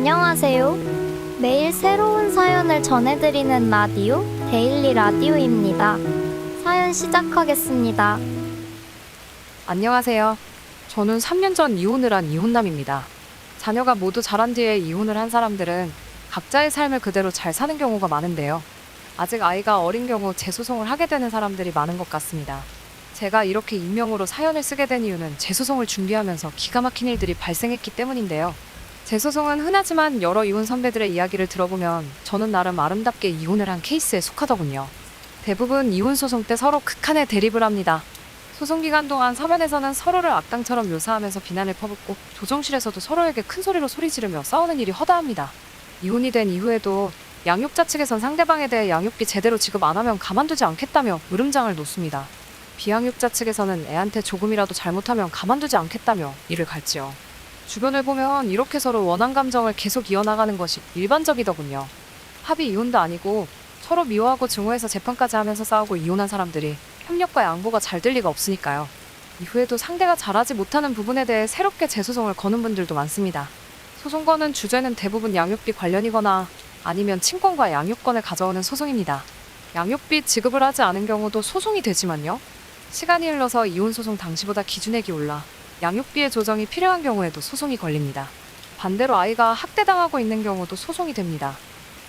안녕하세요. 매일 새로운 사연을 전해드리는 라디오, 데일리 라디오입니다. 사연 시작하겠습니다. 안녕하세요. 저는 3년 전 이혼을 한 이혼남입니다. 자녀가 모두 자란 뒤에 이혼을 한 사람들은 각자의 삶을 그대로 잘 사는 경우가 많은데요. 아직 아이가 어린 경우 재소송을 하게 되는 사람들이 많은 것 같습니다. 제가 이렇게 익명으로 사연을 쓰게 된 이유는 재소송을 준비하면서 기가 막힌 일들이 발생했기 때문인데요. 재소송은 흔하지만 여러 이혼 선배들의 이야기를 들어보면 저는 나름 아름답게 이혼을 한 케이스에 속하더군요. 대부분 이혼 소송 때 서로 극한의 대립을 합니다. 소송 기간 동안 서면에서는 서로를 악당처럼 묘사하면서 비난을 퍼붓고 조정실에서도 서로에게 큰 소리로 소리 지르며 싸우는 일이 허다합니다. 이혼이 된 이후에도 양육자 측에선 상대방에 대해 양육비 제대로 지급 안 하면 가만두지 않겠다며 으름장을 놓습니다. 비양육자 측에서는 애한테 조금이라도 잘못하면 가만두지 않겠다며 이를 갈지요. 주변을 보면 이렇게 서로 원한 감정을 계속 이어나가는 것이 일반적이더군요. 합의 이혼도 아니고 서로 미워하고 증오해서 재판까지 하면서 싸우고 이혼한 사람들이 협력과 양보가 잘 될 리가 없으니까요. 이후에도 상대가 잘하지 못하는 부분에 대해 새롭게 재소송을 거는 분들도 많습니다. 소송 거는 주제는 대부분 양육비 관련이거나 아니면 친권과 양육권을 가져오는 소송입니다. 양육비 지급을 하지 않은 경우도 소송이 되지만요. 시간이 흘러서 이혼 소송 당시보다 기준액이 올라 양육비의 조정이 필요한 경우에도 소송이 걸립니다. 반대로 아이가 학대당하고 있는 경우도 소송이 됩니다.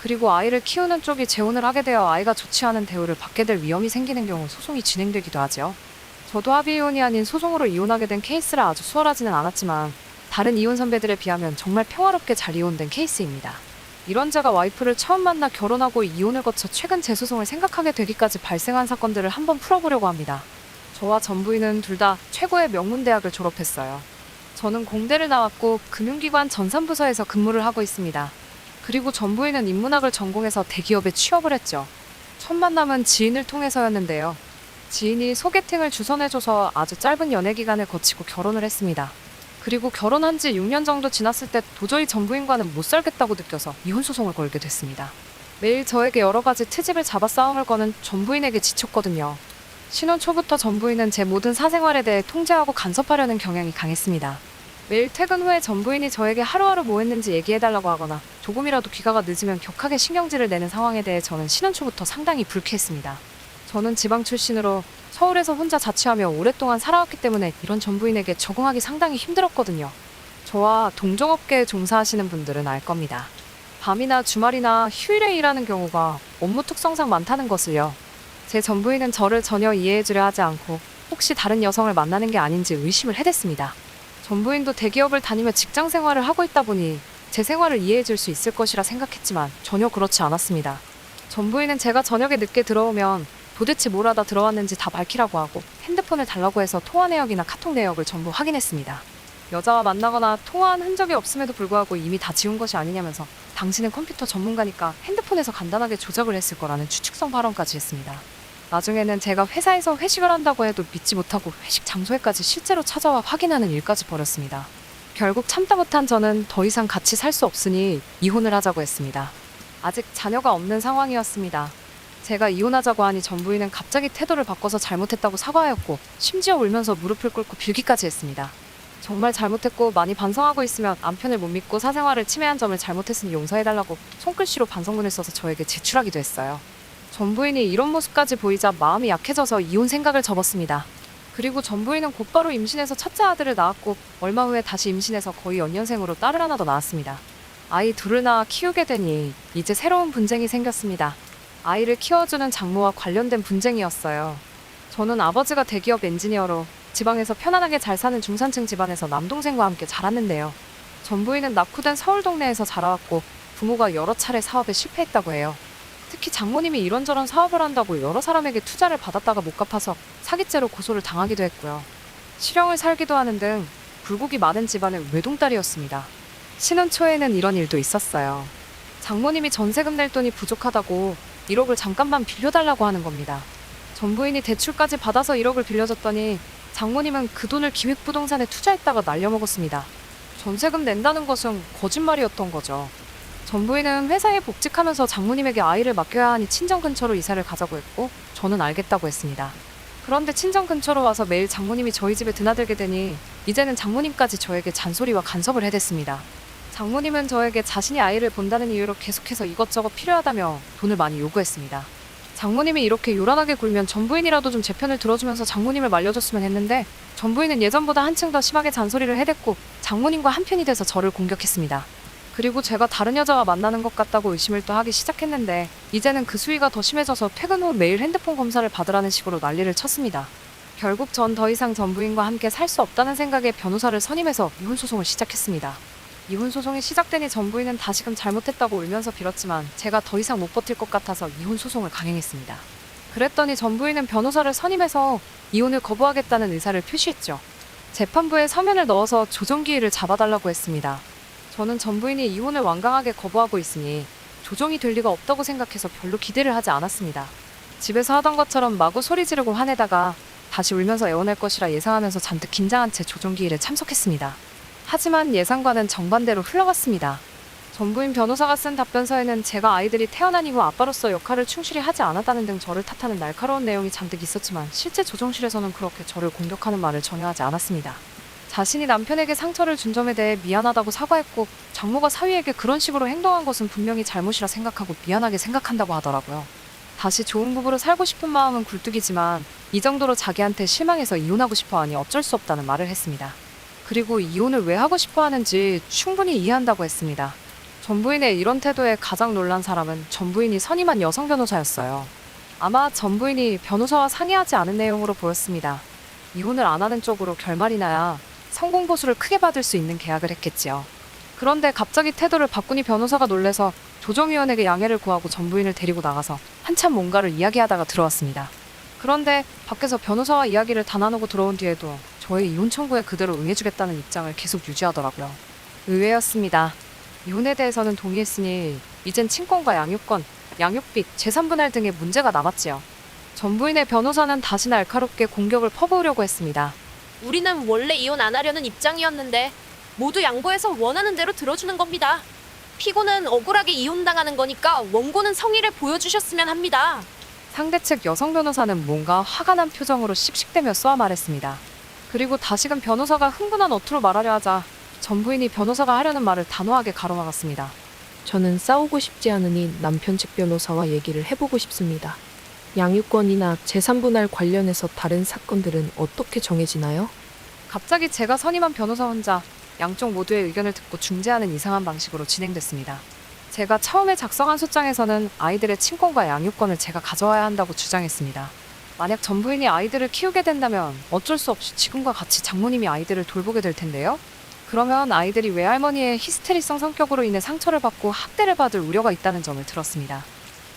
그리고 아이를 키우는 쪽이 재혼을 하게 되어 아이가 좋지 않은 대우를 받게 될 위험이 생기는 경우 소송이 진행되기도 하죠. 저도 합의 이혼이 아닌 소송으로 이혼하게 된 케이스라 아주 수월하지는 않았지만 다른 이혼 선배들에 비하면 정말 평화롭게 잘 이혼된 케이스입니다. 이런 제가 와이프를 처음 만나 결혼하고 이혼을 거쳐 최근 재소송을 생각하게 되기까지 발생한 사건들을 한번 풀어보려고 합니다. 저와 전 부인은 둘 다 최고의 명문대학을 졸업했어요. 저는 공대를 나왔고 금융기관 전산부서에서 근무를 하고 있습니다. 그리고 전 부인은 인문학을 전공해서 대기업에 취업을 했죠. 첫 만남은 지인을 통해서였는데요. 지인이 소개팅을 주선해줘서 아주 짧은 연애 기간을 거치고 결혼을 했습니다. 그리고 결혼한 지 6년 정도 지났을 때 도저히 전 부인과는 못 살겠다고 느껴서 이혼 소송을 걸게 됐습니다. 매일 저에게 여러 가지 트집을 잡아 싸움을 거는 전 부인에게 지쳤거든요. 신혼 초부터 전 부인은 제 모든 사생활에 대해 통제하고 간섭하려는 경향이 강했습니다. 매일 퇴근 후에 전 부인이 저에게 하루하루 뭐 했는지 얘기해달라고 하거나 조금이라도 귀가가 늦으면 격하게 신경질을 내는 상황에 대해 저는 신혼 초부터 상당히 불쾌했습니다. 저는 지방 출신으로 서울에서 혼자 자취하며 오랫동안 살아왔기 때문에 이런 전 부인에게 적응하기 상당히 힘들었거든요. 저와 동종업계에 종사하시는 분들은 알 겁니다. 밤이나 주말이나 휴일에 일하는 경우가 업무 특성상 많다는 것을요. 제 전 부인은 저를 전혀 이해해주려 하지 않고 혹시 다른 여성을 만나는 게 아닌지 의심을 해댔습니다. 전 부인도 대기업을 다니며 직장 생활을 하고 있다 보니 제 생활을 이해해줄 수 있을 것이라 생각했지만 전혀 그렇지 않았습니다. 전 부인은 제가 저녁에 늦게 들어오면 도대체 뭘 하다 들어왔는지 다 밝히라고 하고 핸드폰을 달라고 해서 통화 내역이나 카톡 내역을 전부 확인했습니다. 여자와 만나거나 통화한 흔적이 없음에도 불구하고 이미 다 지운 것이 아니냐면서 당신은 컴퓨터 전문가니까 핸드폰에서 간단하게 조작을 했을 거라는 추측성 발언까지 했습니다. 나중에는 제가 회사에서 회식을 한다고 해도 믿지 못하고 회식 장소에까지 실제로 찾아와 확인하는 일까지 벌였습니다. 결국 참다 못한 저는 더 이상 같이 살 수 없으니 이혼을 하자고 했습니다. 아직 자녀가 없는 상황이었습니다. 제가 이혼하자고 하니 전 부인은 갑자기 태도를 바꿔서 잘못했다고 사과하였고 심지어 울면서 무릎을 꿇고 빌기까지 했습니다. 정말 잘못했고 많이 반성하고 있으면 남편을 못 믿고 사생활을 침해한 점을 잘못했으니 용서해달라고 손글씨로 반성문을 써서 저에게 제출하기도 했어요. 전 부인이 이런 모습까지 보이자 마음이 약해져서 이혼 생각을 접었습니다. 그리고 전 부인은 곧바로 임신해서 첫째 아들을 낳았고 얼마 후에 다시 임신해서 거의 연년생으로 딸을 하나 더 낳았습니다. 아이 둘을 낳아 키우게 되니 이제 새로운 분쟁이 생겼습니다. 아이를 키워주는 장모와 관련된 분쟁이었어요. 저는 아버지가 대기업 엔지니어로 지방에서 편안하게 잘 사는 중산층 집안에서 남동생과 함께 자랐는데요. 전 부인은 낳고 된 서울 동네에서 자라왔고 부모가 여러 차례 사업에 실패했다고 해요. 특히 장모님이 이런저런 사업을 한다고 여러 사람에게 투자를 받았다가 못 갚아서 사기죄로 고소를 당하기도 했고요. 실형을 살기도 하는 등 굴곡이 많은 집안의 외동딸이었습니다. 신혼 초에는 이런 일도 있었어요. 장모님이 전세금 낼 돈이 부족하다고 1억을 잠깐만 빌려달라고 하는 겁니다. 전 부인이 대출까지 받아서 1억을 빌려줬더니 장모님은 그 돈을 기획부동산에 투자했다가 날려먹었습니다. 전세금 낸다는 것은 거짓말이었던 거죠. 전 부인은 회사에 복직하면서 장모님에게 아이를 맡겨야 하니 친정 근처로 이사를 가자고 했고 저는 알겠다고 했습니다. 그런데 친정 근처로 와서 매일 장모님이 저희 집에 드나들게 되니 이제는 장모님까지 저에게 잔소리와 간섭을 해댔습니다. 장모님은 저에게 자신이 아이를 본다는 이유로 계속해서 이것저것 필요하다며 돈을 많이 요구했습니다. 장모님이 이렇게 요란하게 굴면 전부인이라도 좀 제 편을 들어주면서 장모님을 말려줬으면 했는데 전부인은 예전보다 한층 더 심하게 잔소리를 해댔고 장모님과 한편이 돼서 저를 공격했습니다. 그리고 제가 다른 여자와 만나는 것 같다고 의심을 또 하기 시작했는데 이제는 그 수위가 더 심해져서 퇴근 후 매일 핸드폰 검사를 받으라는 식으로 난리를 쳤습니다. 결국 전 더 이상 전부인과 함께 살 수 없다는 생각에 변호사를 선임해서 이혼 소송을 시작했습니다. 이혼 소송이 시작되니 전부인은 다시금 잘못했다고 울면서 빌었지만 제가 더 이상 못 버틸 것 같아서 이혼 소송을 강행했습니다. 그랬더니 전부인은 변호사를 선임해서 이혼을 거부하겠다는 의사를 표시했죠. 재판부에 서면을 넣어서 조정기일을 잡아달라고 했습니다. 저는 전부인이 이혼을 완강하게 거부하고 있으니 조정이 될 리가 없다고 생각해서 별로 기대를 하지 않았습니다. 집에서 하던 것처럼 마구 소리 지르고 화내다가 다시 울면서 애원할 것이라 예상하면서 잔뜩 긴장한 채 조정기일에 참석했습니다. 하지만 예상과는 정반대로 흘러갔습니다. 전부인 변호사가 쓴 답변서에는 제가 아이들이 태어난 이후 아빠로서 역할을 충실히 하지 않았다는 등 저를 탓하는 날카로운 내용이 잔뜩 있었지만 실제 조정실에서는 그렇게 저를 공격하는 말을 전혀 하지 않았습니다. 자신이 남편에게 상처를 준 점에 대해 미안하다고 사과했고 장모가 사위에게 그런 식으로 행동한 것은 분명히 잘못이라 생각하고 미안하게 생각한다고 하더라고요. 다시 좋은 부부로 살고 싶은 마음은 굴뚝이지만 이 정도로 자기한테 실망해서 이혼하고 싶어 하니 어쩔 수 없다는 말을 했습니다. 그리고 이혼을 왜 하고 싶어 하는지 충분히 이해한다고 했습니다. 전부인의 이런 태도에 가장 놀란 사람은 전부인이 선임한 여성 변호사였어요. 아마 전부인이 변호사와 상의하지 않은 내용으로 보였습니다. 이혼을 안 하는 쪽으로 결말이 나야 성공 보수를 크게 받을 수 있는 계약을 했겠지요. 그런데 갑자기 태도를 바꾸니 변호사가 놀래서 조정위원에게 양해를 구하고 전부인을 데리고 나가서 한참 뭔가를 이야기하다가 들어왔습니다. 그런데 밖에서 변호사와 이야기를 다 나누고 들어온 뒤에도 저의 이혼 청구에 그대로 응해주겠다는 입장을 계속 유지하더라고요. 의외였습니다. 이혼에 대해서는 동의했으니 이젠 친권과 양육권, 양육비, 재산분할 등의 문제가 남았지요. 전부인의 변호사는 다시 날카롭게 공격을 퍼부으려고 했습니다. 우리는 원래 이혼 안 하려는 입장이었는데 모두 양보해서 원하는 대로 들어주는 겁니다. 피고는 억울하게 이혼당하는 거니까 원고는 성의를 보여주셨으면 합니다. 상대 측 여성 변호사는 뭔가 화가 난 표정으로 씩씩대며 쏘아 말했습니다. 그리고 다시금 변호사가 흥분한 어투로 말하려 하자 전부인이 변호사가 하려는 말을 단호하게 가로막았습니다. 저는 싸우고 싶지 않으니 남편 측 변호사와 얘기를 해보고 싶습니다. 양육권이나 재산분할 관련해서 다른 사건들은 어떻게 정해지나요? 갑자기 제가 선임한 변호사 혼자 양쪽 모두의 의견을 듣고 중재하는 이상한 방식으로 진행됐습니다. 제가 처음에 작성한 소장에서는 아이들의 친권과 양육권을 제가 가져와야 한다고 주장했습니다. 만약 전부인이 아이들을 키우게 된다면 어쩔 수 없이 지금과 같이 장모님이 아이들을 돌보게 될 텐데요. 그러면 아이들이 외할머니의 히스테리성 성격으로 인해 상처를 받고 학대를 받을 우려가 있다는 점을 들었습니다.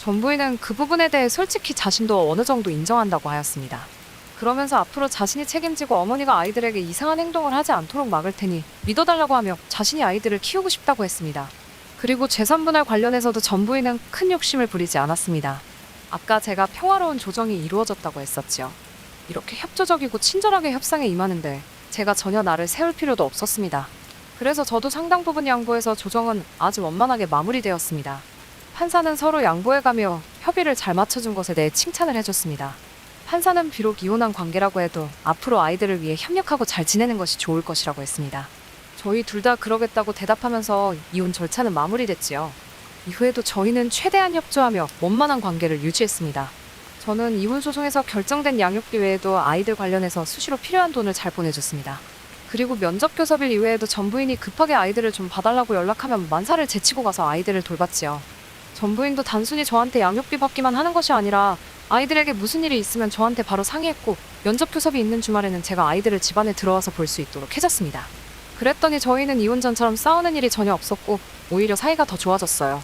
전부인은 그 부분에 대해 솔직히 자신도 어느 정도 인정한다고 하였습니다. 그러면서 앞으로 자신이 책임지고 어머니가 아이들에게 이상한 행동을 하지 않도록 막을 테니 믿어달라고 하며 자신이 아이들을 키우고 싶다고 했습니다. 그리고 재산분할 관련해서도 전부인은 큰 욕심을 부리지 않았습니다. 아까 제가 평화로운 조정이 이루어졌다고 했었지요. 이렇게 협조적이고 친절하게 협상에 임하는데 제가 전혀 나를 세울 필요도 없었습니다. 그래서 저도 상당 부분 양보해서 조정은 아주 원만하게 마무리되었습니다. 판사는 서로 양보해가며 협의를 잘 맞춰준 것에 대해 칭찬을 해줬습니다. 판사는 비록 이혼한 관계라고 해도 앞으로 아이들을 위해 협력하고 잘 지내는 것이 좋을 것이라고 했습니다. 저희 둘 다 그러겠다고 대답하면서 이혼 절차는 마무리됐지요. 이후에도 저희는 최대한 협조하며 원만한 관계를 유지했습니다. 저는 이혼 소송에서 결정된 양육비 외에도 아이들 관련해서 수시로 필요한 돈을 잘 보내줬습니다. 그리고 면접 교섭일 이외에도 전부인이 급하게 아이들을 좀 봐달라고 연락하면 만사를 제치고 가서 아이들을 돌봤지요. 전부인도 단순히 저한테 양육비 받기만 하는 것이 아니라 아이들에게 무슨 일이 있으면 저한테 바로 상의했고 면접 교섭이 있는 주말에는 제가 아이들을 집안에 들어와서 볼 수 있도록 해줬습니다. 그랬더니 저희는 이혼 전처럼 싸우는 일이 전혀 없었고 오히려 사이가 더 좋아졌어요.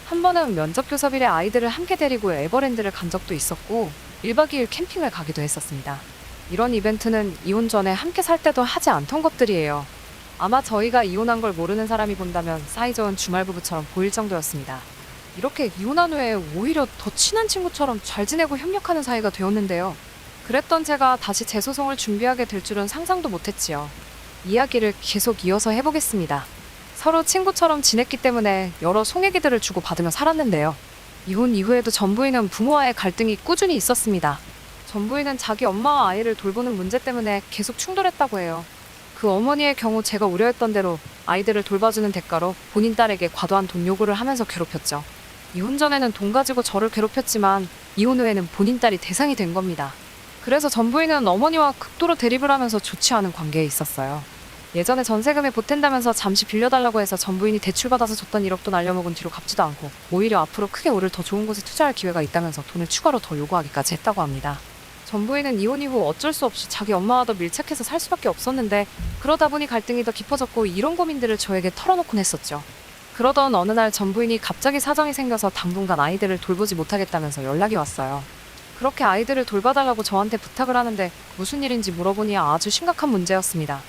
한 번은 면접 교섭일에 아이들을 함께 데리고 에버랜드를 간 적도 있었고 1박 2일 캠핑을 가기도 했었습니다. 이런 이벤트는 이혼 전에 함께 살 때도 하지 않던 것들이에요. 아마 저희가 이혼한 걸 모르는 사람이 본다면 사이좋은 주말 부부처럼 보일 정도였습니다. 이렇게 이혼한 후에 오히려 더 친한 친구처럼 잘 지내고 협력하는 사이가 되었는데요. 그랬던 제가 다시 재소송을 준비하게 될 줄은 상상도 못했지요. 이야기를 계속 이어서 해보겠습니다. 서로 친구처럼 지냈기 때문에 여러 송혜기들을 주고받으며 살았는데요. 이혼 이후에도 전부인은 부모와의 갈등이 꾸준히 있었습니다. 전부인은 자기 엄마와 아이를 돌보는 문제 때문에 계속 충돌했다고 해요. 그 어머니의 경우 제가 우려했던 대로 아이들을 돌봐주는 대가로 본인 딸에게 과도한 돈 요구를 하면서 괴롭혔죠. 이혼 전에는 돈 가지고 저를 괴롭혔지만 이혼 후에는 본인 딸이 대상이 된 겁니다. 그래서 전 부인은 어머니와 극도로 대립을 하면서 좋지 않은 관계에 있었어요. 예전에 전세금에 보탠다면서 잠시 빌려달라고 해서 전 부인이 대출받아서 줬던 1억도 날려먹은 뒤로 갚지도 않고 오히려 앞으로 크게 오를 더 좋은 곳에 투자할 기회가 있다면서 돈을 추가로 더 요구하기까지 했다고 합니다. 전 부인은 이혼 이후 어쩔 수 없이 자기 엄마와 더 밀착해서 살 수밖에 없었는데 그러다 보니 갈등이 더 깊어졌고 이런 고민들을 저에게 털어놓곤 했었죠. 그러던 어느 날 전 부인이 갑자기 사정이 생겨서 당분간 아이들을 돌보지 못하겠다면서 연락이 왔어요. 그렇게 아이들을 돌봐달라고 저한테 부탁을 하는데 무슨 일인지 물어보니 아주 심각한 문제였습니다.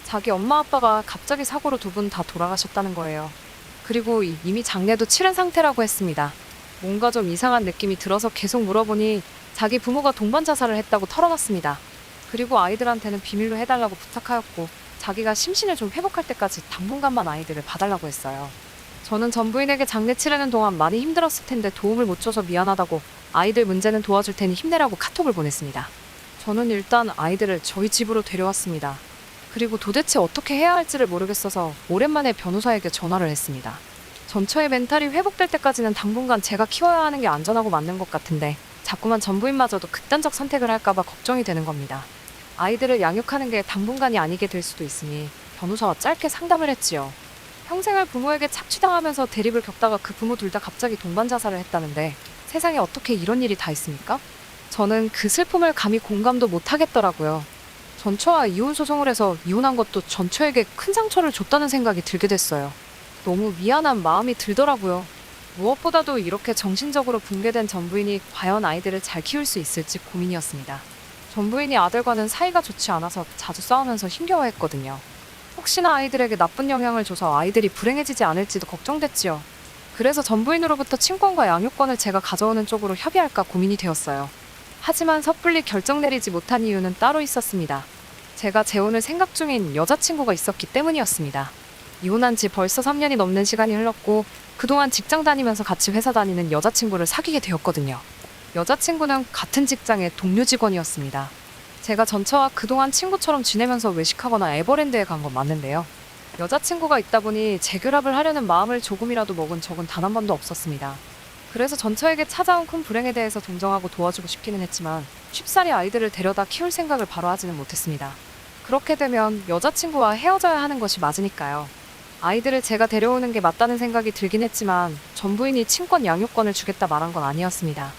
자기 엄마 아빠가 갑자기 사고로 두 분 다 돌아가셨다는 거예요. 그리고 이미 장례도 치른 상태라고 했습니다. 뭔가 좀 이상한 느낌이 들어서 계속 물어보니 자기 부모가 동반 자살을 했다고 털어놨습니다. 그리고 아이들한테는 비밀로 해달라고 부탁하였고 자기가 심신을 좀 회복할 때까지 당분간만 아이들을 봐달라고 했어요. 저는 전 부인에게 장례 치르는 동안 많이 힘들었을 텐데 도움을 못 줘서 미안하다고 아이들 문제는 도와줄 테니 힘내라고 카톡을 보냈습니다. 저는 일단 아이들을 저희 집으로 데려왔습니다. 그리고 도대체 어떻게 해야 할지를 모르겠어서 오랜만에 변호사에게 전화를 했습니다. 전처의 멘탈이 회복될 때까지는 당분간 제가 키워야 하는 게 안전하고 맞는 것 같은데 자꾸만 전 부인마저도 극단적 선택을 할까봐 걱정이 되는 겁니다. 아이들을 양육하는 게 당분간이 아니게 될 수도 있으니 변호사와 짧게 상담을 했지요. 평생을 부모에게 착취당하면서 대립을 겪다가 그 부모 둘 다 갑자기 동반 자살을 했다는데 세상에 어떻게 이런 일이 다 있습니까? 저는 그 슬픔을 감히 공감도 못 하겠더라고요. 전처와 이혼 소송을 해서 이혼한 것도 전처에게 큰 상처를 줬다는 생각이 들게 됐어요. 너무 미안한 마음이 들더라고요. 무엇보다도 이렇게 정신적으로 붕괴된 전 부인이 과연 아이들을 잘 키울 수 있을지 고민이었습니다. 전 부인이 아들과는 사이가 좋지 않아서 자주 싸우면서 힘겨워했거든요. 혹시나 아이들에게 나쁜 영향을 줘서 아이들이 불행해지지 않을지도 걱정됐지요. 그래서 전 부인으로부터 친권과 양육권을 제가 가져오는 쪽으로 협의할까 고민이 되었어요. 하지만 섣불리 결정 내리지 못한 이유는 따로 있었습니다. 제가 재혼을 생각 중인 여자친구가 있었기 때문이었습니다. 이혼한 지 벌써 3년이 넘는 시간이 흘렀고 그동안 직장 다니면서 같이 회사 다니는 여자친구를 사귀게 되었거든요. 여자친구는 같은 직장의 동료 직원이었습니다. 제가 전처와 그동안 친구처럼 지내면서 외식하거나 에버랜드에 간 건 맞는데요. 여자친구가 있다 보니 재결합을 하려는 마음을 조금이라도 먹은 적은 단 한 번도 없었습니다. 그래서 전처에게 찾아온 큰 불행에 대해서 동정하고 도와주고 싶기는 했지만 쉽사리 아이들을 데려다 키울 생각을 바로 하지는 못했습니다. 그렇게 되면 여자친구와 헤어져야 하는 것이 맞으니까요. 아이들을 제가 데려오는 게 맞다는 생각이 들긴 했지만 전 부인이 친권 양육권을 주겠다 말한 건 아니었습니다.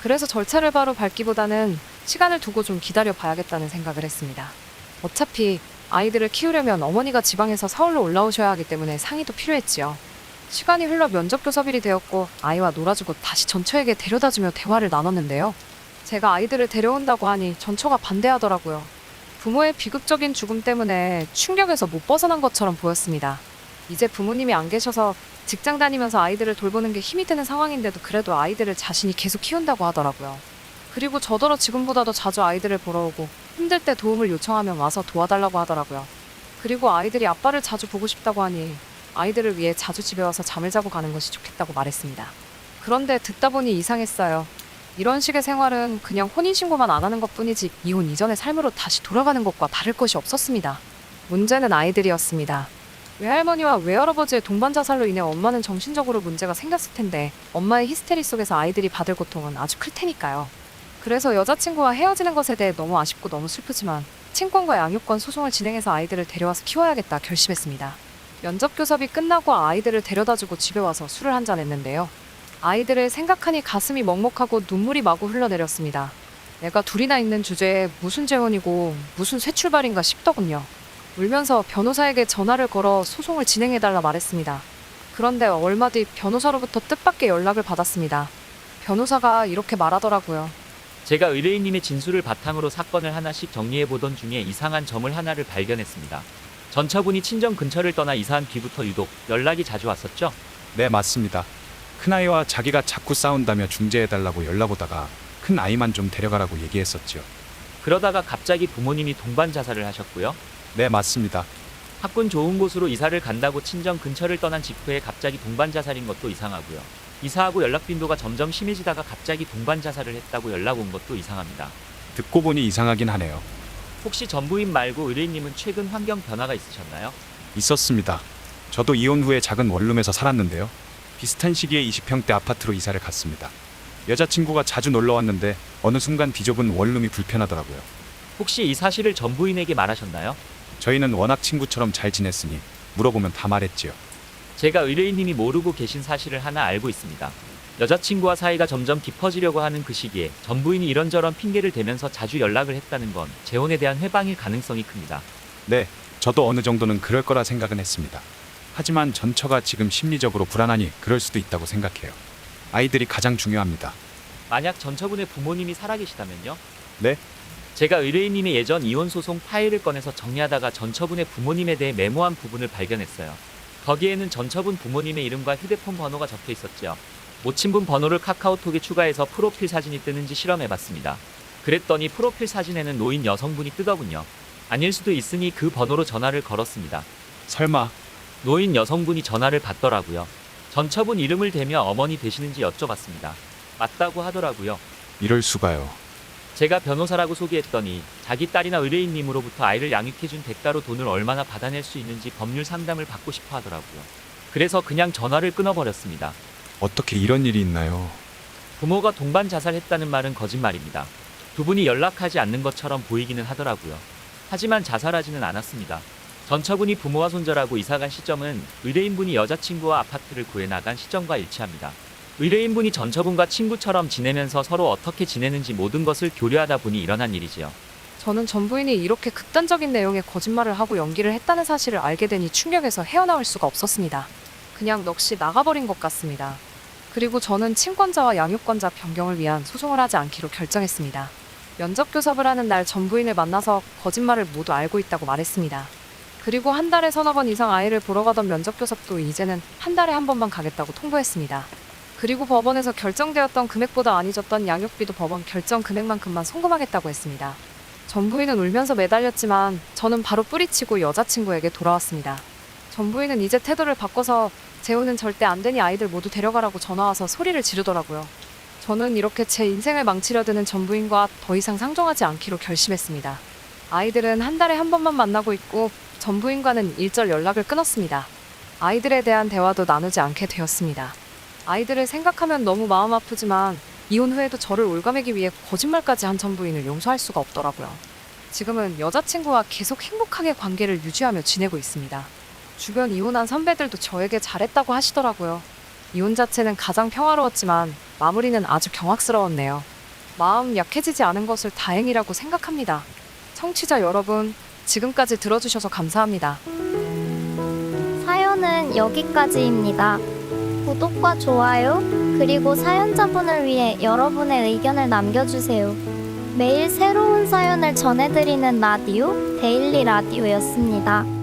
그래서 절차를 바로 밟기보다는 시간을 두고 좀 기다려 봐야겠다는 생각을 했습니다. 어차피 아이들을 키우려면 어머니가 지방에서 서울로 올라오셔야 하기 때문에 상의도 필요했지요. 시간이 흘러 면접 교섭일이 되었고 아이와 놀아주고 다시 전처에게 데려다주며 대화를 나눴는데요. 제가 아이들을 데려온다고 하니 전처가 반대하더라고요. 부모의 비극적인 죽음 때문에 충격에서 못 벗어난 것처럼 보였습니다. 이제 부모님이 안 계셔서 직장 다니면서 아이들을 돌보는 게 힘이 드는 상황인데도 그래도 아이들을 자신이 계속 키운다고 하더라고요. 그리고 저더러 지금보다도 자주 아이들을 보러 오고 힘들 때 도움을 요청하면 와서 도와달라고 하더라고요. 그리고 아이들이 아빠를 자주 보고 싶다고 하니 아이들을 위해 자주 집에 와서 잠을 자고 가는 것이 좋겠다고 말했습니다. 그런데 듣다 보니 이상했어요. 이런 식의 생활은 그냥 혼인신고만 안 하는 것뿐이지 이혼 이전의 삶으로 다시 돌아가는 것과 다를 것이 없었습니다. 문제는 아이들이었습니다. 외할머니와 외할아버지의 동반 자살로 인해 엄마는 정신적으로 문제가 생겼을 텐데 엄마의 히스테리 속에서 아이들이 받을 고통은 아주 클 테니까요. 그래서 여자친구와 헤어지는 것에 대해 너무 아쉽고 너무 슬프지만 친권과 양육권 소송을 진행해서 아이들을 데려와서 키워야겠다 결심했습니다. 면접 교섭이 끝나고 아이들을 데려다주고 집에 와서 술을 한잔 했는데요. 아이들을 생각하니 가슴이 먹먹하고 눈물이 마구 흘러내렸습니다. 내가 둘이나 있는 주제에 무슨 재혼이고 무슨 새 출발인가 싶더군요. 울면서 변호사에게 전화를 걸어 소송을 진행해달라 말했습니다. 그런데 얼마 뒤 변호사로부터 뜻밖의 연락을 받았습니다. 변호사가 이렇게 말하더라고요. 제가 의뢰인님의 진술을 바탕으로 사건을 하나씩 정리해보던 중에 이상한 점을 하나를 발견했습니다. 전처분이 친정 근처를 떠나 이사한 뒤부터 유독 연락이 자주 왔었죠? 네, 맞습니다. 큰아이와 자기가 자꾸 싸운다며 중재해달라고 연락 오다가 큰아이만 좀 데려가라고 얘기했었죠. 그러다가 갑자기 부모님이 동반 자살을 하셨고요. 네, 맞습니다. 학군 좋은 곳으로 이사를 간다고 친정 근처를 떠난 직후에 갑자기 동반 자살인 것도 이상하고요. 이사하고 연락 빈도가 점점 심해지다가 갑자기 동반 자살을 했다고 연락 온 것도 이상합니다. 듣고 보니 이상하긴 하네요. 혹시 전부인 말고 의뢰인님은 최근 환경 변화가 있으셨나요? 있었습니다. 저도 이혼 후에 작은 원룸에서 살았는데요. 비슷한 시기에 20평대 아파트로 이사를 갔습니다. 여자친구가 자주 놀러 왔는데 어느 순간 비좁은 원룸이 불편하더라고요. 혹시 이 사실을 전부인에게 말하셨나요? 저희는 워낙 친구처럼 잘 지냈으니 물어보면 다 말했지요. 제가 의뢰인님이 모르고 계신 사실을 하나 알고 있습니다. 여자친구와 사이가 점점 깊어지려고 하는 그 시기에 전부인이 이런저런 핑계를 대면서 자주 연락을 했다는 건 재혼에 대한 회방일 가능성이 큽니다. 네, 저도 어느 정도는 그럴 거라 생각은 했습니다. 하지만 전처가 지금 심리적으로 불안하니 그럴 수도 있다고 생각해요. 아이들이 가장 중요합니다. 만약 전처분의 부모님이 살아계시다면요? 네? 제가 의뢰인님의 예전 이혼 소송 파일을 꺼내서 정리하다가 전처분의 부모님에 대해 메모한 부분을 발견했어요. 거기에는 전처분 부모님의 이름과 휴대폰 번호가 적혀 있었죠. 모친분 번호를 카카오톡에 추가해서 프로필 사진이 뜨는지 실험해봤습니다. 그랬더니 프로필 사진에는 노인 여성분이 뜨더군요. 아닐 수도 있으니 그 번호로 전화를 걸었습니다. 설마 노인 여성분이 전화를 받더라고요. 전처분 이름을 대며 어머니 되시는지 여쭤봤습니다. 맞다고 하더라고요. 이럴 수가요. 제가 변호사라고 소개했더니 자기 딸이나 의뢰인님으로부터 아이를 양육해준 대가로 돈을 얼마나 받아낼 수 있는지 법률 상담을 받고 싶어 하더라고요. 그래서 그냥 전화를 끊어버렸습니다. 어떻게 이런 일이 있나요? 부모가 동반 자살했다는 말은 거짓말입니다. 두 분이 연락하지 않는 것처럼 보이기는 하더라고요. 하지만 자살하지는 않았습니다. 전처분이 부모와 손절하고 이사간 시점은 의뢰인분이 여자친구와 아파트를 구해 나간 시점과 일치합니다. 의뢰인분이 전처분과 친구처럼 지내면서 서로 어떻게 지내는지 모든 것을 교류하다 보니 일어난 일이지요. 저는 전부인이 이렇게 극단적인 내용의 거짓말을 하고 연기를 했다는 사실을 알게 되니 충격에서 헤어나올 수가 없었습니다. 그냥 넋이 나가버린 것 같습니다. 그리고 저는 친권자와 양육권자 변경을 위한 소송을 하지 않기로 결정했습니다. 면접교섭을 하는 날 전부인을 만나서 거짓말을 모두 알고 있다고 말했습니다. 그리고 한 달에 서너 번 이상 아이를 보러 가던 면접교섭도 이제는 한 달에 한 번만 가겠다고 통보했습니다. 그리고 법원에서 결정되었던 금액보다 안 잊었던 양육비도 법원 결정 금액만큼만 송금하겠다고 했습니다. 전부인은 울면서 매달렸지만 저는 바로 뿌리치고 여자친구에게 돌아왔습니다. 전부인은 이제 태도를 바꿔서 재혼은 절대 안 되니 아이들 모두 데려가라고 전화와서 소리를 지르더라고요. 저는 이렇게 제 인생을 망치려 드는 전부인과 더 이상 상종하지 않기로 결심했습니다. 아이들은 한 달에 한 번만 만나고 있고 전부인과는 일절 연락을 끊었습니다. 아이들에 대한 대화도 나누지 않게 되었습니다. 아이들을 생각하면 너무 마음 아프지만 이혼 후에도 저를 올가매기 위해 거짓말까지 한 전부인을 용서할 수가 없더라고요. 지금은 여자친구와 계속 행복하게 관계를 유지하며 지내고 있습니다. 주변 이혼한 선배들도 저에게 잘했다고 하시더라고요. 이혼 자체는 가장 평화로웠지만 마무리는 아주 경악스러웠네요. 마음 약해지지 않은 것을 다행이라고 생각합니다. 청취자 여러분, 지금까지 들어주셔서 감사합니다. 사연은 여기까지입니다. 구독과 좋아요, 그리고 사연자분을 위해 여러분의 의견을 남겨주세요. 매일 새로운 사연을 전해드리는 라디오, 데일리 라디오였습니다.